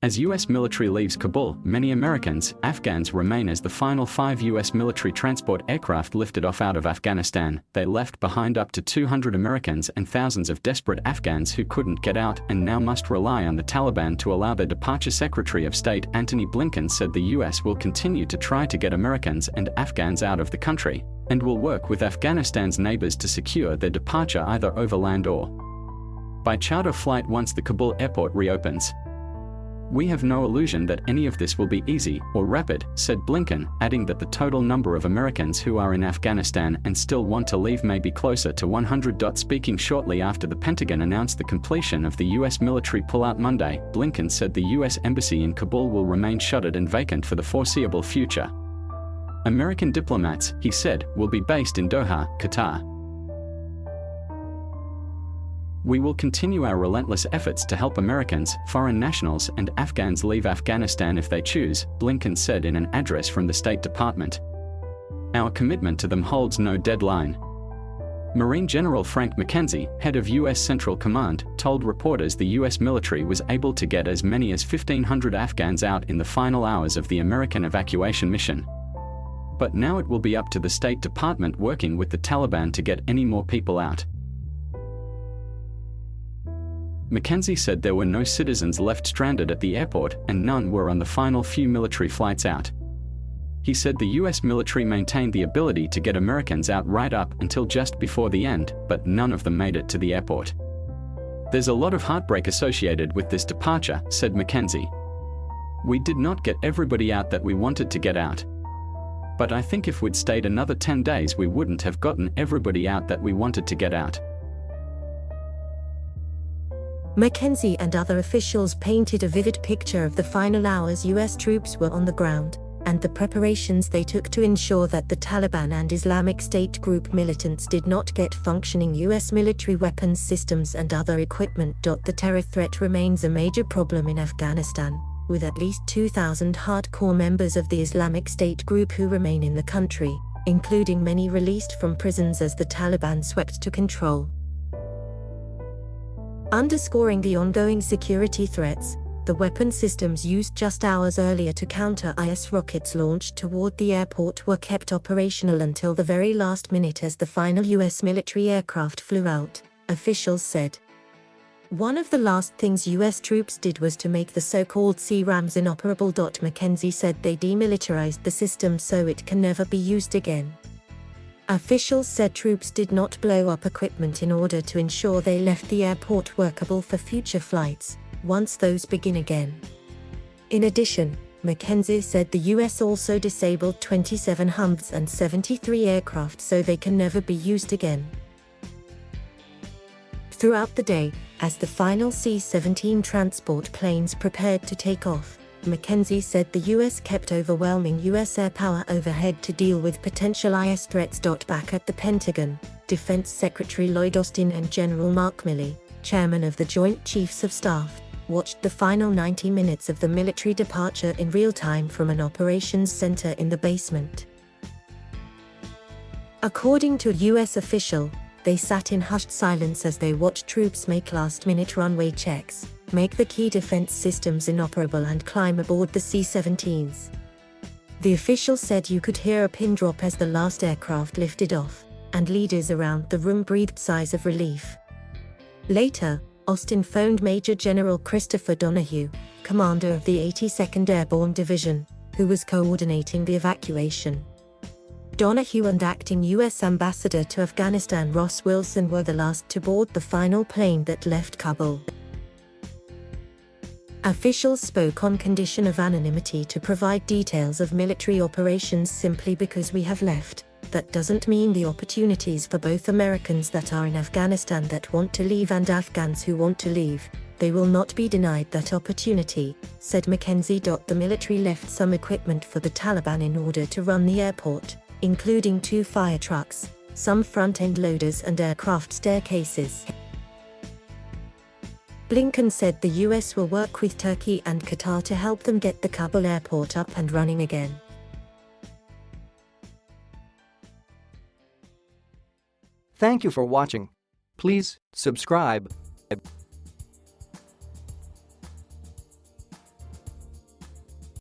As U.S. military leaves Kabul, many Americans, Afghans remain as the final 5 U.S. military transport aircraft lifted off out of Afghanistan. They left behind up to 200 Americans and thousands of desperate Afghans who couldn't get out and now must rely on the Taliban to allow their departure. Secretary of State Antony Blinken said the U.S. will continue to try to get Americans and Afghans out of the country, and will work with Afghanistan's neighbors to secure their departure either overland or by charter flight once the Kabul airport reopens. "We have no illusion that any of this will be easy or rapid," said Blinken, adding that the total number of Americans who are in Afghanistan and still want to leave may be closer to 100. Speaking shortly after the Pentagon announced the completion of the U.S. military pullout Monday, Blinken said the U.S. embassy in Kabul will remain shuttered and vacant for the foreseeable future. American diplomats, he said, will be based in Doha, Qatar. "We will continue our relentless efforts to help Americans, foreign nationals, and Afghans leave Afghanistan if they choose," Blinken said in an address from the State Department. "Our commitment to them holds no deadline." Marine General Frank McKenzie, head of U.S. Central Command, told reporters the U.S. military was able to get as many as 1,500 Afghans out in the final hours of the American evacuation mission. But now it will be up to the State Department working with the Taliban to get any more people out. McKenzie said there were no citizens left stranded at the airport and none were on the final few military flights out. He said the U.S. military maintained the ability to get Americans out right up until just before the end, but none of them made it to the airport. "There's a lot of heartbreak associated with this departure," said McKenzie. "We did not get everybody out that we wanted to get out. But I think if we'd stayed another 10 days we wouldn't have gotten everybody out that we wanted to get out." McKenzie and other officials painted a vivid picture of the final hours U.S. troops were on the ground, and the preparations they took to ensure that the Taliban and Islamic State group militants did not get functioning U.S. military weapons systems and other equipment. The terror threat remains a major problem in Afghanistan, with at least 2,000 hardcore members of the Islamic State group who remain in the country, including many released from prisons as the Taliban swept to control. Underscoring the ongoing security threats, the weapon systems used just hours earlier to counter IS rockets launched toward the airport were kept operational until the very last minute as the final U.S. military aircraft flew out, officials said. "One of the last things U.S. troops did was to make the so-called CRAMs inoperable." McKenzie said they demilitarized the system so it can never be used again. Officials said troops did not blow up equipment in order to ensure they left the airport workable for future flights, once those begin again. In addition, McKenzie said the U.S. also disabled 27 HUMVs and 73 aircraft so they can never be used again. Throughout the day, as the final C-17 transport planes prepared to take off, McKenzie said the U.S. kept overwhelming U.S. air power overhead to deal with potential IS threats. Back at the Pentagon, Defense Secretary Lloyd Austin and General Mark Milley, chairman of the Joint Chiefs of Staff, watched the final 90 minutes of the military departure in real time from an operations center in the basement. According to a U.S. official, they sat in hushed silence as they watched troops make last-minute runway checks, make the key defense systems inoperable and climb aboard the C-17s. The official said you could hear a pin drop as the last aircraft lifted off, and leaders around the room breathed sighs of relief. Later, Austin phoned Major General Christopher Donahue, commander of the 82nd Airborne Division, who was coordinating the evacuation. Donahue and acting U.S. Ambassador to Afghanistan Ross Wilson were the last to board the final plane that left Kabul. Officials spoke on condition of anonymity to provide details of military operations. "Simply because we have left, that doesn't mean the opportunities for both Americans that are in Afghanistan that want to leave and Afghans who want to leave, they will not be denied that opportunity," said McKenzie. The military left some equipment for the Taliban in order to run the airport, including 2 fire trucks, some front-end loaders and aircraft staircases. Blinken said the U.S. will work with Turkey and Qatar to help them get the Kabul airport up and running again. Thank you for watching. Please subscribe.